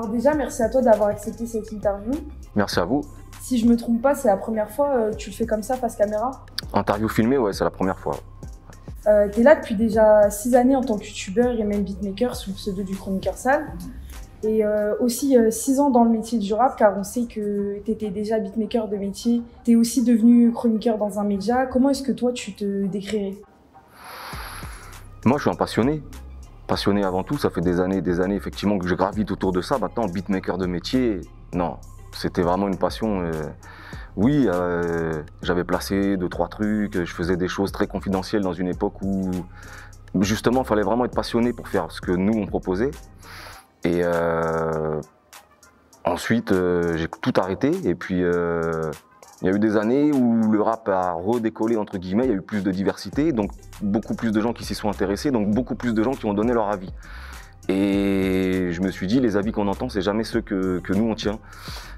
Alors déjà, merci à toi d'avoir accepté cette interview. Merci à vous. Si je me trompe pas, c'est la première fois tu le fais comme ça face caméra? Interview filmée, ouais, c'est la première fois. Tu es là depuis déjà 6 années en tant que youtubeur et même beatmaker sous le pseudo du Chroniqueur Sale. Et aussi 6 ans dans le métier du rap, car on sait que tu étais déjà beatmaker de métier. Tu es aussi devenu chroniqueur dans un média. Comment est-ce que toi, tu te décrirais? Moi, je suis un passionné. Passionné avant tout, ça fait des années effectivement que je gravite autour de ça. Maintenant, beatmaker de métier, non. C'était vraiment une passion. Oui, j'avais placé 2-3 trucs, je faisais des choses très confidentielles dans une époque où, justement, il fallait vraiment être passionné pour faire ce que nous, on proposait. Et ensuite, j'ai tout arrêté. Et puis, il y a eu des années où le rap a redécollé, entre guillemets, il y a eu plus de diversité, donc beaucoup plus de gens qui s'y sont intéressés, donc beaucoup plus de gens qui ont donné leur avis. Et je me suis dit, les avis qu'on entend, c'est jamais ceux que nous on tient,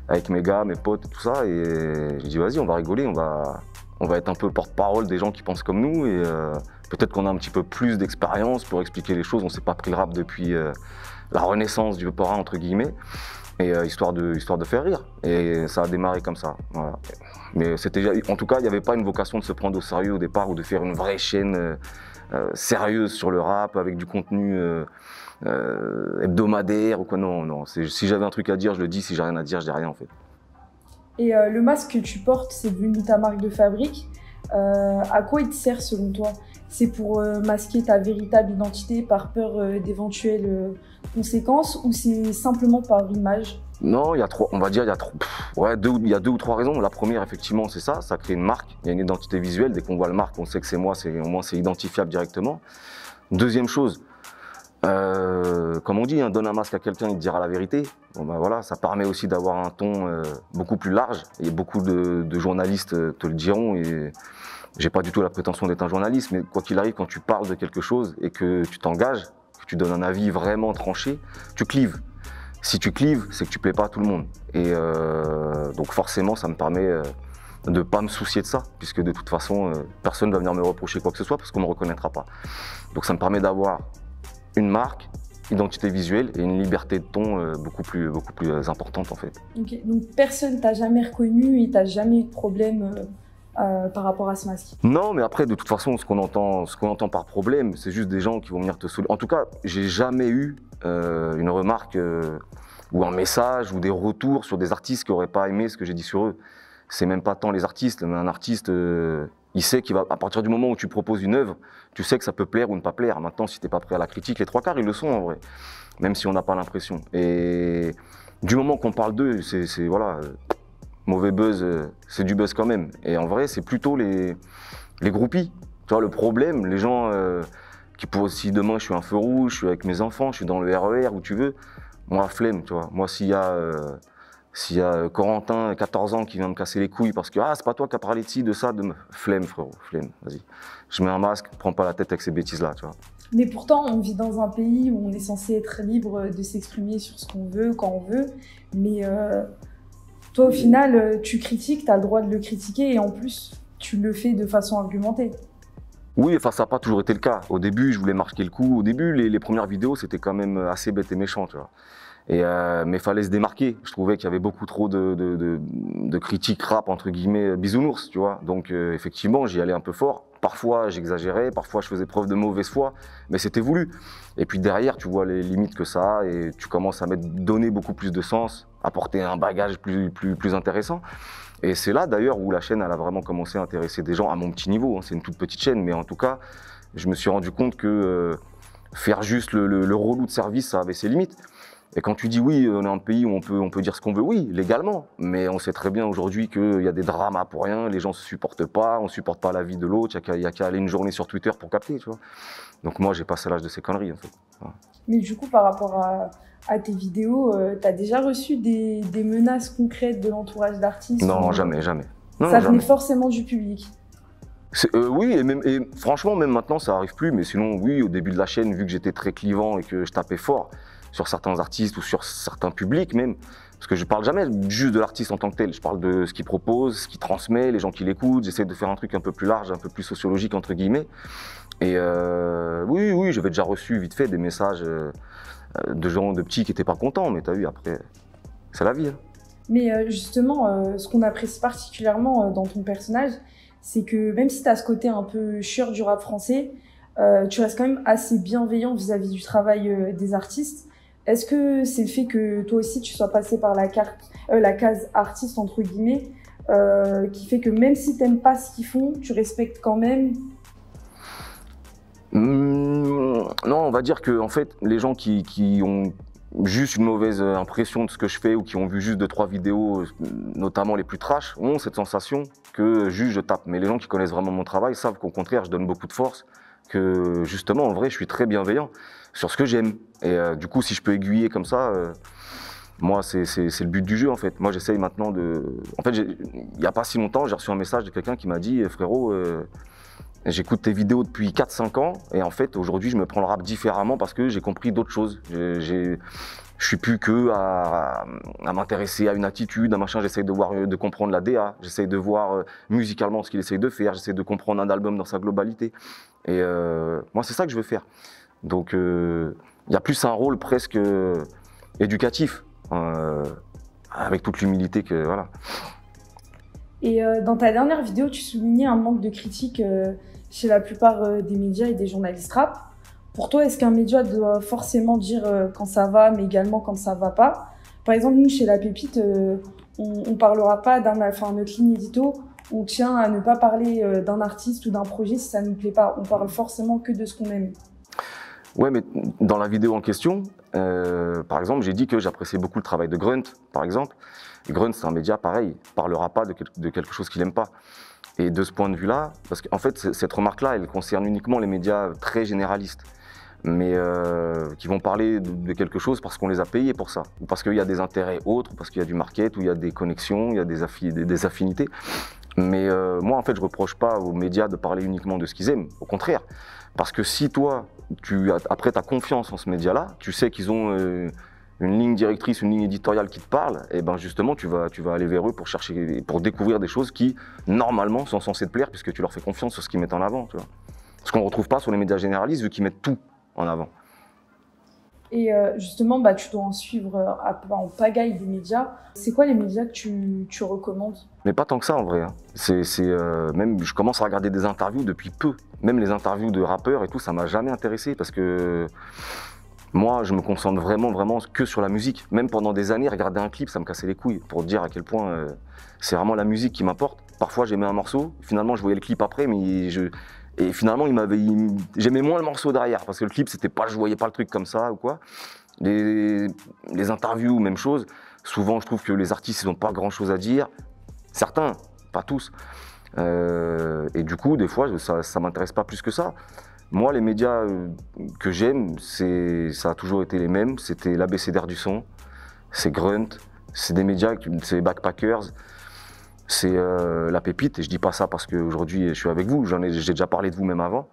avec mes gars, mes potes, tout ça. Et j'ai dit, vas-y, on va rigoler, on va être un peu porte-parole des gens qui pensent comme nous. Et peut-être qu'on a un petit peu plus d'expérience pour expliquer les choses. On s'est pas pris le rap depuis la renaissance du hip-hop, entre guillemets. Et histoire de faire rire. Et ça a démarré comme ça. Voilà. Mais en tout cas, il n'y avait pas une vocation de se prendre au sérieux au départ ou de faire une vraie chaîne sérieuse sur le rap avec du contenu hebdomadaire ou quoi. Non, non. Si j'avais un truc à dire, je le dis. Si j'ai rien à dire, je dis rien en fait. Et le masque que tu portes, c'est devenu ta marque de fabrique. À quoi il te sert selon toi? C'est pour masquer ta véritable identité par peur d'éventuelles conséquences ou c'est simplement par image? Non, il y a trois, on va dire, il y a 2 ou 3 raisons. La première, effectivement, c'est ça crée une marque, il y a une identité visuelle. Dès qu'on voit le marque, on sait que c'est moi, au moins c'est identifiable directement. Deuxième chose, comme on dit, donne un masque à quelqu'un, il te dira la vérité. Bon, ben voilà, ça permet aussi d'avoir un ton beaucoup plus large et beaucoup de journalistes te le diront. Et j'ai pas du tout la prétention d'être un journaliste, mais quoi qu'il arrive, quand tu parles de quelque chose et que tu t'engages, que tu donnes un avis vraiment tranché, tu clives. Si tu clives, c'est que tu plais pas à tout le monde. Et donc forcément, ça me permet de ne pas me soucier de ça, puisque de toute façon, personne ne va venir me reprocher quoi que ce soit, parce qu'on ne me reconnaîtra pas. Donc ça me permet d'avoir une marque, identité visuelle et une liberté de ton beaucoup plus importante en fait. Ok, donc personne t'a jamais reconnu et t'as jamais eu de problème par rapport à ce masque? Non, mais après, de toute façon, ce qu'on entend par problème, c'est juste des gens qui vont venir te saouler. En tout cas, j'ai jamais eu une remarque ou un message ou des retours sur des artistes qui n'auraient pas aimé ce que j'ai dit sur eux. C'est même pas tant les artistes, mais un artiste, il sait qu'il va, à partir du moment où tu proposes une œuvre, tu sais que ça peut plaire ou ne pas plaire. Maintenant, si t'es pas prêt à la critique, les 3/4, ils le sont en vrai, même si on n'a pas l'impression. Et du moment qu'on parle d'eux, c'est voilà. Mauvais buzz, c'est du buzz quand même. Et en vrai, c'est plutôt les groupies. Tu vois, le problème, les gens qui pourraient, si demain je suis un feu rouge, je suis avec mes enfants, je suis dans le RER, où tu veux, moi, flemme, tu vois. Moi, s'il y a Corentin, 14 ans, qui vient me casser les couilles parce que c'est pas toi qui as parlé de ci, de ça, flemme, frérot, flemme, vas-y. Je mets un masque, prends pas la tête avec ces bêtises-là, tu vois. Mais pourtant, on vit dans un pays où on est censé être libre de s'exprimer sur ce qu'on veut, quand on veut. Mais toi, au final, tu critiques, tu as le droit de le critiquer et en plus, tu le fais de façon argumentée. Oui, enfin, ça n'a pas toujours été le cas. Au début, je voulais marquer le coup. Au début, les premières vidéos, c'était quand même assez bête et méchant, tu vois. Mais il fallait se démarquer. Je trouvais qu'il y avait beaucoup trop de critiques rap, entre guillemets, bisounours, tu vois. Donc, effectivement, j'y allais un peu fort. Parfois, j'exagérais, parfois, je faisais preuve de mauvaise foi, mais c'était voulu. Et puis derrière, tu vois les limites que ça a et tu commences à donner beaucoup plus de sens, apporter un bagage plus intéressant. Et c'est là, d'ailleurs, où la chaîne, elle a vraiment commencé à intéresser des gens à mon petit niveau. C'est une toute petite chaîne, mais en tout cas, je me suis rendu compte que faire juste le relou de service, ça avait ses limites. Et quand tu dis oui, on est un pays où on peut dire ce qu'on veut, oui, légalement, mais on sait très bien aujourd'hui qu'il y a des dramas pour rien, les gens se supportent pas, on supporte pas la vie de l'autre, il y a qu'à aller une journée sur Twitter pour capter, tu vois. Donc moi, j'ai passé l'âge de ces conneries, en fait. Voilà. Mais du coup, par rapport à tes vidéos, tu as déjà reçu des menaces concrètes de l'entourage d'artistes? Non, jamais. Non, ça jamais. venait forcément du public? Oui, et franchement, même maintenant, ça arrive plus, mais sinon, oui, au début de la chaîne, vu que j'étais très clivant et que je tapais fort sur certains artistes ou sur certains publics même, parce que je parle jamais juste de l'artiste en tant que tel, je parle de ce qu'il propose, ce qu'il transmet, les gens qui l'écoutent, j'essaie de faire un truc un peu plus large, un peu plus sociologique entre guillemets. Et oui, j'avais déjà reçu vite fait des messages de gens, de petits qui n'étaient pas contents, mais t'as vu, après, c'est la vie. Hein. Mais justement, ce qu'on apprécie particulièrement dans ton personnage, c'est que même si tu as ce côté un peu chieur du rap français, tu restes quand même assez bienveillant vis-à-vis du travail des artistes. Est-ce que c'est le fait que toi aussi tu sois passé par la case artiste, entre guillemets, qui fait que même si t'aimes pas ce qu'ils font, tu respectes quand même? Non, on va dire que en fait, les gens qui ont juste une mauvaise impression de ce que je fais ou qui ont vu juste 2-3 vidéos, notamment les plus trash, ont cette sensation que juste je tape. Mais les gens qui connaissent vraiment mon travail savent qu'au contraire, je donne beaucoup de force, que justement, en vrai, je suis très bienveillant sur ce que j'aime. Et du coup, si je peux aiguiller comme ça, moi, c'est le but du jeu, en fait. Moi, j'essaye maintenant de... En fait, il n'y a pas si longtemps, j'ai reçu un message de quelqu'un qui m'a dit « Frérot, j'écoute tes vidéos depuis 4-5 ans et en fait, aujourd'hui, je me prends le rap différemment parce que j'ai compris d'autres choses. Je suis plus que à m'intéresser à une attitude, un machin. J'essaye de comprendre la DA, j'essaye de voir musicalement ce qu'il essaye de faire, j'essaye de comprendre un album dans sa globalité. Et moi, c'est ça que je veux faire. Donc, il y a plus un rôle presque éducatif, avec toute l'humilité que voilà. Et dans ta dernière vidéo, tu soulignais un manque de critique chez la plupart des médias et des journalistes rap. Pour toi, est-ce qu'un média doit forcément dire quand ça va, mais également quand ça va pas? Par exemple, nous, chez La Pépite, on parlera pas notre ligne édito, on tient à ne pas parler d'un artiste ou d'un projet si ça ne nous plaît pas. On parle forcément que de ce qu'on aime. Ouais, mais dans la vidéo en question, par exemple, j'ai dit que j'appréciais beaucoup le travail de Grunt, par exemple. Et Grunt, c'est un média pareil, il parlera pas de quelque chose qu'il n'aime pas. Et de ce point de vue-là, parce qu'en fait, cette remarque-là, elle concerne uniquement les médias très généralistes, mais qui vont parler de quelque chose parce qu'on les a payés pour ça, ou parce qu'il y a des intérêts autres, ou parce qu'il y a du market, ou il y a des connexions, il y a des affinités. Mais moi, en fait, je reproche pas aux médias de parler uniquement de ce qu'ils aiment, au contraire. Parce que si toi, après tu as confiance en ce média-là, tu sais qu'ils ont une ligne directrice, une ligne éditoriale qui te parle, et ben justement tu vas aller vers eux pour chercher, pour découvrir des choses qui normalement sont censées te plaire puisque tu leur fais confiance sur ce qu'ils mettent en avant. Tu vois. Ce qu'on ne retrouve pas sur les médias généralistes vu qu'ils mettent tout en avant. Et justement, tu dois en suivre en pagaille des médias. C'est quoi les médias que tu recommandes? Mais pas tant que ça en vrai. Hein. Même je commence à regarder des interviews depuis peu. Même les interviews de rappeurs et tout, ça m'a jamais intéressé parce que moi, je me concentre vraiment que sur la musique. Même pendant des années, regarder un clip, ça me cassait les couilles pour dire à quel point c'est vraiment la musique qui m'importe. Parfois, j'aimais un morceau, finalement, je voyais le clip après, mais et finalement, j'aimais moins le morceau derrière parce que le clip, je voyais pas le truc comme ça ou quoi. Les interviews, même chose. Souvent, je trouve que les artistes, ils n'ont pas grand-chose à dire. Certains, pas tous. Et du coup, des fois, ça m'intéresse pas plus que ça. Moi, les médias que j'aime, ça a toujours été les mêmes. C'était l'ABCDR du son, c'est Grunt, c'est des médias, c'est Backpackers, c'est La Pépite. Et je dis pas ça parce qu'aujourd'hui je suis avec vous, j'ai déjà parlé de vous même avant.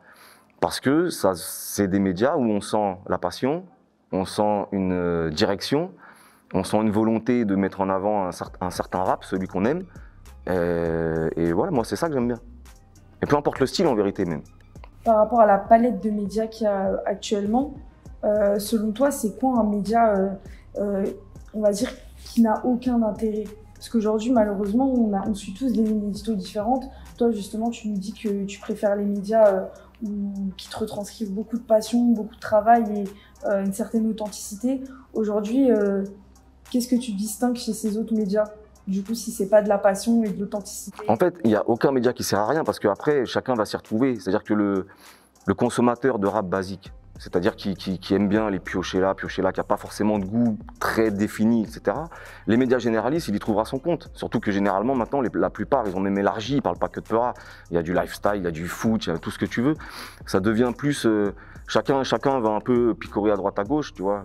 Parce que c'est des médias où on sent la passion, on sent une direction, on sent une volonté de mettre en avant un certain rap, celui qu'on aime. Et voilà, moi c'est ça que j'aime bien. Et peu importe le style en vérité même. Par rapport à la palette de médias qu'il y a actuellement, selon toi, c'est quoi un média, on va dire, qui n'a aucun intérêt? Parce qu'aujourd'hui, malheureusement, on suit tous des lignes édito différentes. Toi, justement, tu nous dis que tu préfères les médias qui te retranscrivent beaucoup de passion, beaucoup de travail et une certaine authenticité. Aujourd'hui, qu'est-ce que tu distingues chez ces autres médias? Du coup, si c'est pas de la passion et de l'authenticité. En fait, il n'y a aucun média qui sert à rien parce qu'après, chacun va s'y retrouver. C'est-à-dire que le consommateur de rap basique, c'est-à-dire qui aime bien les piocher là, qui n'a pas forcément de goût très défini, etc. Les médias généralistes, il y trouvera son compte. Surtout que généralement, maintenant, la plupart, ils ont même élargi, ils ne parlent pas que de Peura. Il y a du lifestyle, il y a du foot, il y a tout ce que tu veux. Ça devient plus... chacun va un peu picorer à droite à gauche, tu vois.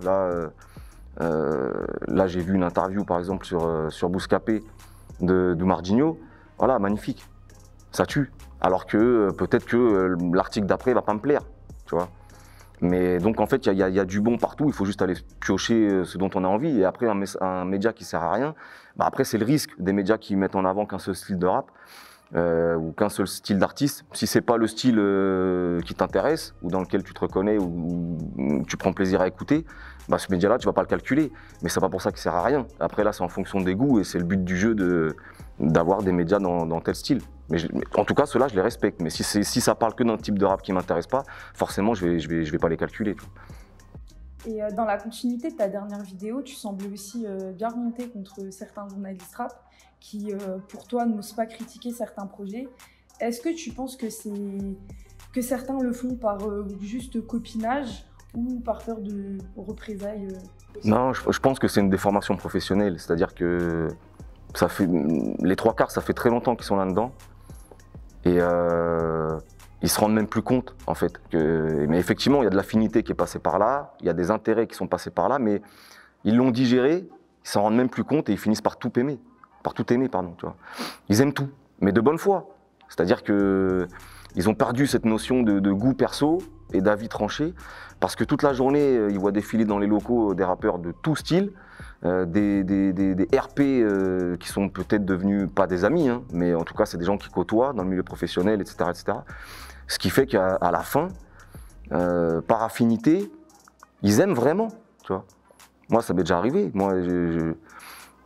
Là, j'ai vu une interview, par exemple, sur Bouscapé de Mardinho. Voilà, magnifique. Ça tue. Alors que peut-être que l'article d'après va pas me plaire, tu vois. Mais donc, en fait, il y a du bon partout. Il faut juste aller piocher ce dont on a envie. Et après, un média qui sert à rien, après, c'est le risque des médias qui mettent en avant qu'un seul style de rap ou qu'un seul style d'artiste. Si c'est pas le style qui t'intéresse ou dans lequel tu te reconnais ou tu prends plaisir à écouter, bah, ce média-là, tu vas pas le calculer. Mais c'est pas pour ça qu'il sert à rien. Après, là, c'est en fonction des goûts et c'est le but du jeu d'avoir des médias dans tel style. Mais en tout cas, ceux-là, je les respecte. Mais si ça parle que d'un type de rap qui m'intéresse pas, forcément, je vais pas les calculer. Tu vois. Et dans la continuité de ta dernière vidéo, tu semblais aussi bien remonter contre certains journalistes rap qui, pour toi, n'osent pas critiquer certains projets. Est-ce que tu penses que certains le font par juste copinage ou par peur de représailles Non, je pense que c'est une déformation professionnelle. C'est-à-dire que ça fait, les trois quarts, ça fait très longtemps qu'ils sont là-dedans. Et ils se rendent même plus compte, en fait. Mais effectivement, il y a de l'affinité qui est passée par là, il y a des intérêts qui sont passés par là, mais ils l'ont digéré, ils s'en rendent même plus compte et ils finissent par tout aimer. Tu vois. Ils aiment tout, mais de bonne foi. C'est-à-dire qu'ils ont perdu cette notion de goût perso et d'avis tranché, parce que toute la journée, ils voient défiler dans les locaux des rappeurs de tout style, des RP qui sont peut-être devenus, pas des amis, hein, mais en tout cas, c'est des gens qui côtoient dans le milieu professionnel, etc. etc. Ce qui fait qu'à la fin, par affinité, ils aiment vraiment, tu vois. Moi, ça m'est déjà arrivé. Moi,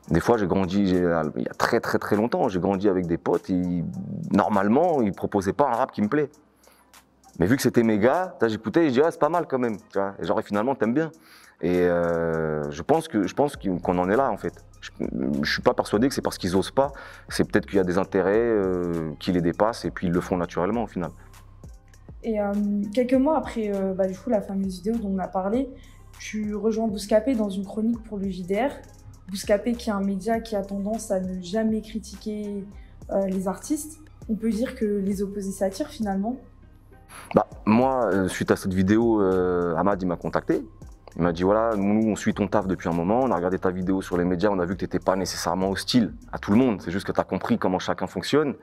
des fois, j'ai grandi, il y a très très très longtemps, j'ai grandi avec des potes et normalement, ils ne proposaient pas un rap qui me plaît. Mais vu que c'était mes gars, j'écoutais et je disais, ah, c'est pas mal quand même. Tu vois, et genre, finalement, t'aimes bien. Et je pense qu'on en est là, en fait. Je suis pas persuadé que c'est parce qu'ils osent pas. C'est peut-être qu'il y a des intérêts qui les dépassent et puis ils le font naturellement, au final. Et quelques mois après du coup, la fameuse vidéo dont on a parlé, tu rejoins Bouscapé dans une chronique pour le JDR. Bouscapé qui est un média qui a tendance à ne jamais critiquer les artistes. On peut dire que les opposés s'attirent finalement. Bah, moi, suite à cette vidéo, Hamad il m'a contacté. Il m'a dit voilà, nous on suit ton taf depuis un moment, on a regardé ta vidéo sur les médias, on a vu que tu n'étais pas nécessairement hostile à tout le monde, c'est juste que tu as compris comment chacun fonctionne.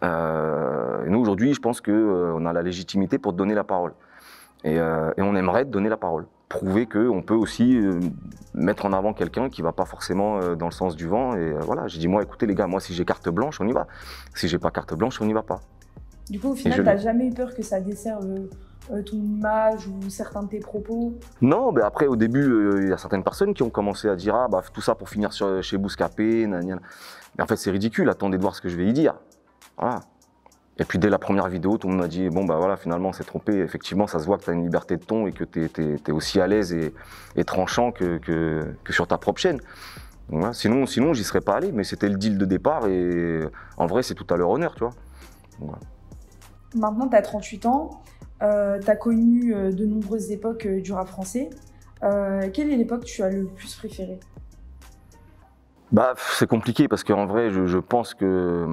Et nous aujourd'hui, je pense qu'on a la légitimité pour te donner la parole. Et on aimerait te donner la parole. Prouver qu'on peut aussi mettre en avant quelqu'un qui ne va pas forcément dans le sens du vent. Et voilà, j'ai dit moi écoutez les gars, moi si j'ai carte blanche, on y va. Si j'ai pas carte blanche, on n'y va pas. Du coup, au final, tu n'as jamais eu peur que ça desserve ton image ou certains de tes propos? Non, mais après, au début, il y a certaines personnes qui ont commencé à dire « Ah, bah, tout ça pour finir chez Bouscapé, nanana. » Mais en fait, c'est ridicule, attendez de voir ce que je vais y dire. Voilà. Et puis, dès la première vidéo, tout le monde m'a dit « Bon, bah voilà, finalement, on s'est trompé. Effectivement, ça se voit que tu as une liberté de ton et que tu es aussi à l'aise et tranchant que sur ta propre chaîne. » Voilà. Sinon, j'y serais pas allé, mais c'était le deal de départ et en vrai, c'est tout à leur honneur, tu vois. Voilà. Maintenant, tu as 38 ans, tu as connu de nombreuses époques du rap français. Quelle est l'époque que tu as le plus préférée? Bah, c'est compliqué parce qu'en vrai, je pense que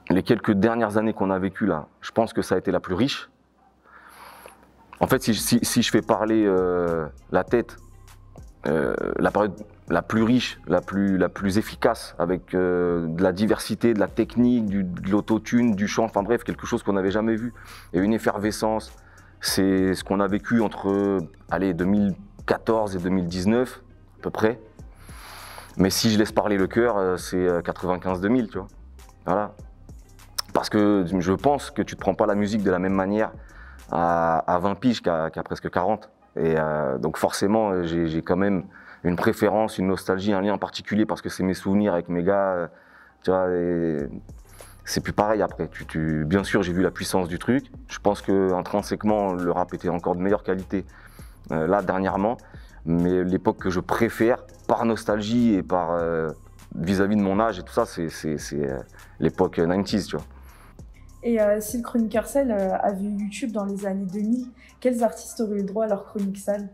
les quelques dernières années qu'on a vécues là, je pense que ça a été la plus riche. En fait, si je fais parler la tête, la période la plus riche, la plus efficace, avec de la diversité, de la technique, de l'autotune, du chant, enfin bref, quelque chose qu'on n'avait jamais vu. Et une effervescence, c'est ce qu'on a vécu entre 2014 et 2019, à peu près. Mais si je laisse parler le cœur, c'est 95-2000, tu vois. Voilà. Parce que je pense que tu ne te prends pas la musique de la même manière à 20 piges qu'à presque 40. Et donc forcément, j'ai quand même une préférence, une nostalgie, un lien particulier parce que c'est mes souvenirs avec mes gars, tu vois, et c'est plus pareil après. Bien sûr, j'ai vu la puissance du truc. Je pense que intrinsèquement, le rap était encore de meilleure qualité là dernièrement. Mais l'époque que je préfère, par nostalgie et par vis-à-vis de mon âge et tout ça, c'est l'époque 90s, tu vois. Et si le chroniqueur sale avait eu YouTube dans les années 2000, quels artistes auraient eu le droit à leur chronique sale?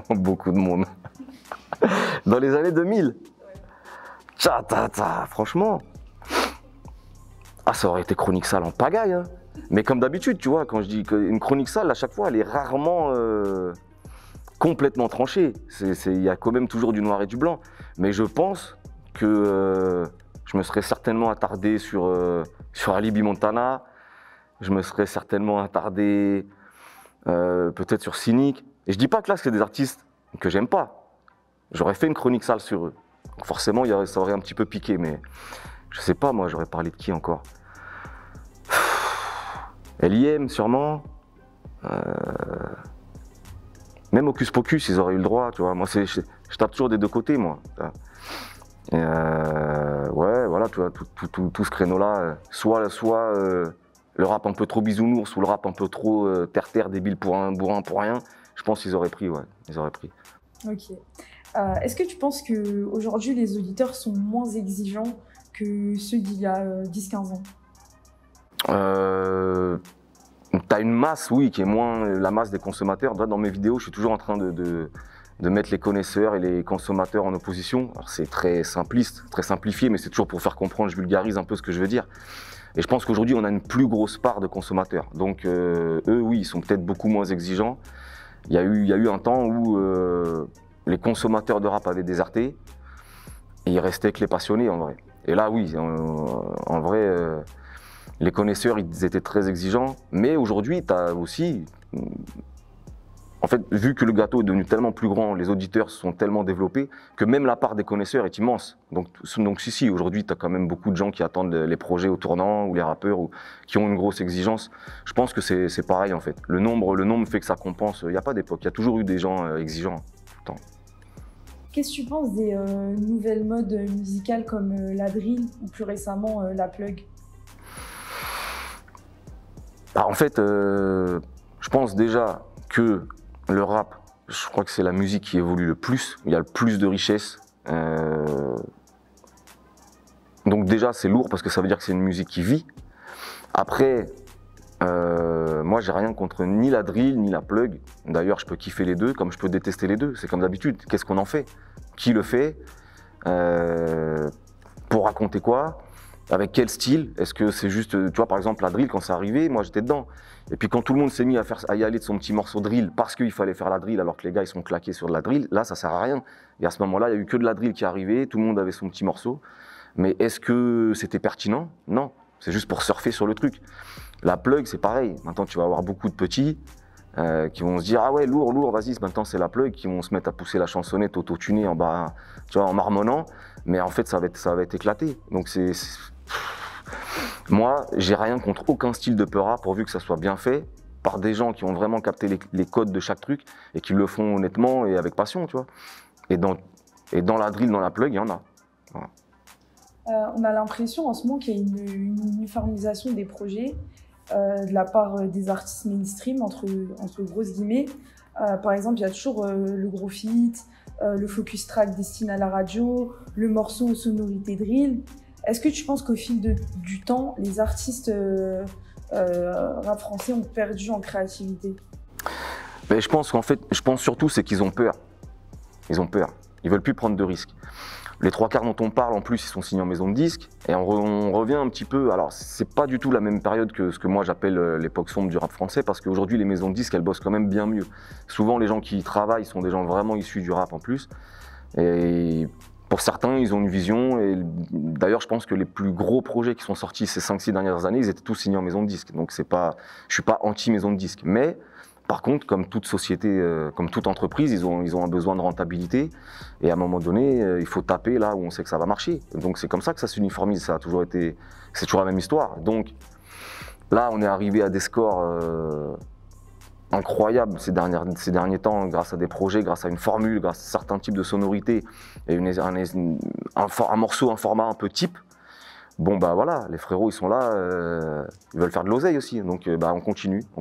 Beaucoup de monde. Dans les années 2000 ouais. Franchement. Ah, ça aurait été chronique sale en pagaille. Hein. Mais comme d'habitude, tu vois, quand je dis qu'une chronique sale, à chaque fois, elle est rarement complètement tranchée. Il y a quand même toujours du noir et du blanc. Mais je pense que je me serais certainement attardé sur Ali B. Montana. Je me serais certainement attardé peut-être sur Cynic. Et je dis pas que là, c'est des artistes que j'aime pas. J'aurais fait une chronique sale sur eux. Donc forcément, ça aurait un petit peu piqué, mais je sais pas, moi, j'aurais parlé de qui encore? L.I.M. sûrement. Même Hocus Pocus, ils auraient eu le droit, tu vois. Moi, je tape toujours des deux côtés, moi. Et ouais, voilà, tu vois, tout ce créneau-là, soit le rap un peu trop bisounours, ou le rap un peu trop terre-terre, débile pour un bourrin pour rien, je pense qu'ils auraient pris, ouais, ils auraient pris. Ok. Est-ce que tu penses qu'aujourd'hui, les auditeurs sont moins exigeants que ceux d'il y a 10-15 ans? T'as une masse, oui, qui est moins la masse des consommateurs. Dans mes vidéos, je suis toujours en train de mettre les connaisseurs et les consommateurs en opposition. Alors c'est très simpliste, très simplifié, mais c'est toujours pour faire comprendre, je vulgarise un peu ce que je veux dire. Et je pense qu'aujourd'hui, on a une plus grosse part de consommateurs. Donc eux, oui, ils sont peut-être beaucoup moins exigeants. Il y a eu un temps où les consommateurs de rap avaient déserté et il restait que les passionnés, en vrai. Et là, oui, en vrai, les connaisseurs, ils étaient très exigeants. Mais aujourd'hui, tu as aussi... En fait, vu que le gâteau est devenu tellement plus grand, les auditeurs se sont tellement développés, que même la part des connaisseurs est immense. Donc si, aujourd'hui, tu as quand même beaucoup de gens qui attendent les projets au tournant, ou les rappeurs, ou qui ont une grosse exigence. Je pense que c'est pareil, en fait. Le nombre fait que ça compense. Il n'y a pas d'époque, il y a toujours eu des gens exigeants, tout le temps. Qu'est-ce que tu penses des nouvelles modes musicales comme la drill, ou plus récemment la plug? En fait, je pense déjà que le rap, je crois que c'est la musique qui évolue le plus, il y a le plus de richesse. Donc déjà c'est lourd parce que ça veut dire que c'est une musique qui vit. Après, moi j'ai rien contre ni la drill ni la plug. D'ailleurs je peux kiffer les deux comme je peux détester les deux, c'est comme d'habitude. Qu'est-ce qu'on en fait? Qui le fait? Pour raconter quoi? Avec quel style? Est-ce que c'est juste, tu vois, par exemple, la drill, quand c'est arrivé, moi j'étais dedans. Et puis quand tout le monde s'est mis à y aller de son petit morceau de drill parce qu'il fallait faire la drill alors que les gars ils sont claqués sur de la drill, là ça sert à rien. Et à ce moment-là, il n'y a eu que de la drill qui est arrivée, tout le monde avait son petit morceau. Mais est-ce que c'était pertinent? Non, c'est juste pour surfer sur le truc. La plug, c'est pareil. Maintenant, tu vas avoir beaucoup de petits qui vont se dire ah ouais, lourd, vas-y, maintenant c'est la plug, qui vont se mettre à pousser la chansonnette auto-tunée en bas, tu vois, en marmonnant. Mais en fait, ça va être éclaté. Donc moi, j'ai rien contre aucun style de peur pourvu que ça soit bien fait par des gens qui ont vraiment capté les codes de chaque truc et qui le font honnêtement et avec passion, tu vois. Et dans la drill, dans la plug, il y en a. Voilà. On a l'impression en ce moment qu'il y a une uniformisation des projets de la part des artistes mainstream, entre grosses guillemets. Par exemple, il y a toujours le gros feat, le focus track destiné à la radio, le morceau aux sonorités drill. Est-ce que tu penses qu'au fil du temps, les artistes rap français ont perdu en créativité? Mais je pense surtout c'est qu'ils ont peur. Ils ont peur. Ils veulent plus prendre de risques. Les trois quarts dont on parle, en plus, ils sont signés en maison de disques. Et on revient un petit peu. Alors, c'est pas du tout la même période que ce que moi j'appelle l'époque sombre du rap français, parce qu'aujourd'hui, les maisons de disques, elles bossent quand même bien mieux. Souvent, les gens qui y travaillent sont des gens vraiment issus du rap en plus. Et pour certains, ils ont une vision. Et d'ailleurs, je pense que les plus gros projets qui sont sortis ces 5-6 dernières années, ils étaient tous signés en maison de disques. Donc, je suis pas anti-maison de disques. Mais par contre, comme toute société, comme toute entreprise, ils ont un besoin de rentabilité. Et à un moment donné, il faut taper là où on sait que ça va marcher. Donc c'est comme ça que ça s'uniformise. C'est toujours la même histoire. Donc là, on est arrivé à des scores incroyables ces derniers temps, grâce à des projets, grâce à une formule, grâce à certains types de sonorités et un morceau, un format un peu type. Bon bah voilà, les frérots ils sont là, ils veulent faire de l'oseille aussi, donc on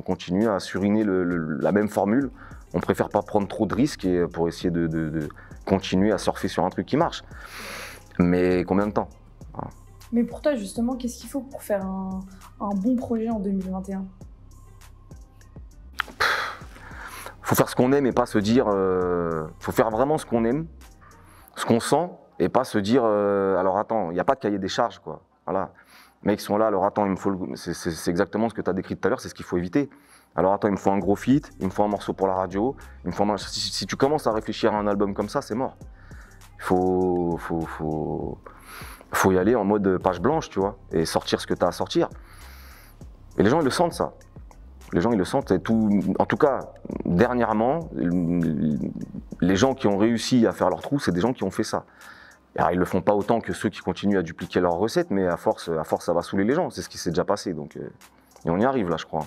continue à suriner la même formule. On préfère pas prendre trop de risques pour essayer de continuer à surfer sur un truc qui marche. Mais combien de temps? Voilà. Mais pour toi justement, qu'est-ce qu'il faut pour faire un bon projet en 2021? Faut faire ce qu'on aime et pas se dire, faut faire vraiment ce qu'on aime, ce qu'on sent, et pas se dire, alors attends, il n'y a pas de cahier des charges, quoi. Voilà. Les mecs sont là, alors attends, c'est exactement ce que tu as décrit tout à l'heure, c'est ce qu'il faut éviter. Alors attends, il me faut un gros feat, il me faut un morceau pour la radio, si tu commences à réfléchir à un album comme ça, c'est mort. Il faut y aller en mode page blanche, tu vois, et sortir ce que tu as à sortir. Et les gens, ils le sentent, ça. Les gens, ils le sentent. Et en tout cas, dernièrement, les gens qui ont réussi à faire leur trou, c'est des gens qui ont fait ça. Alors, ils ne le font pas autant que ceux qui continuent à dupliquer leurs recettes, mais à force, ça va saouler les gens. C'est ce qui s'est déjà passé. Donc, et on y arrive là, je crois.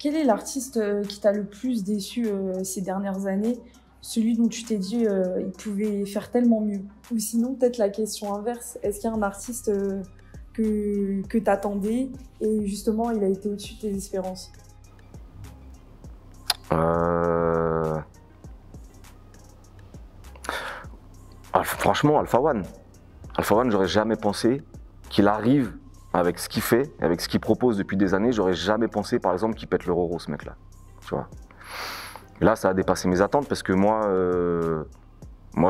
Quel est l'artiste qui t'a le plus déçu ces dernières années? Celui dont tu t'es dit il pouvait faire tellement mieux? Ou sinon, peut-être la question inverse, est-ce qu'il y a un artiste que tu attendais et justement il a été au-dessus de tes espérances? Franchement, Alpha One. Alpha One, j'aurais jamais pensé qu'il arrive avec ce qu'il fait, avec ce qu'il propose depuis des années. J'aurais jamais pensé, par exemple, qu'il pète le Roro, ce mec-là. Tu vois. Et là, ça a dépassé mes attentes parce que moi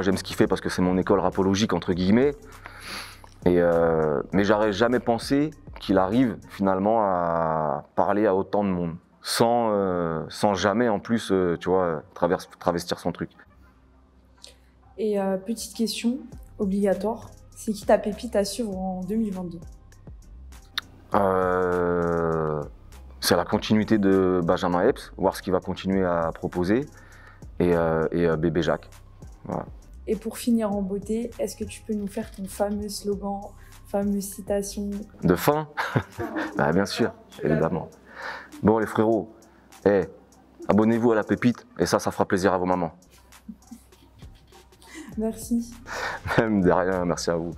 j'aime ce qu'il fait parce que c'est mon école rapologique, entre guillemets. Mais j'aurais jamais pensé qu'il arrive finalement à parler à autant de monde, sans jamais en plus, tu vois, travestir son truc. Et petite question obligatoire, c'est qui ta pépite à suivre en 2022? C'est la continuité de Benjamin Epps, voir ce qu'il va continuer à proposer, et Bébé Jacques. Voilà. Et pour finir en beauté, est-ce que tu peux nous faire ton fameux slogan, fameuse citation? De fin? Bah, bien sûr, évidemment. Bon les frérots, abonnez-vous à la pépite, et ça fera plaisir à vos mamans. Merci. Même de rien, merci à vous.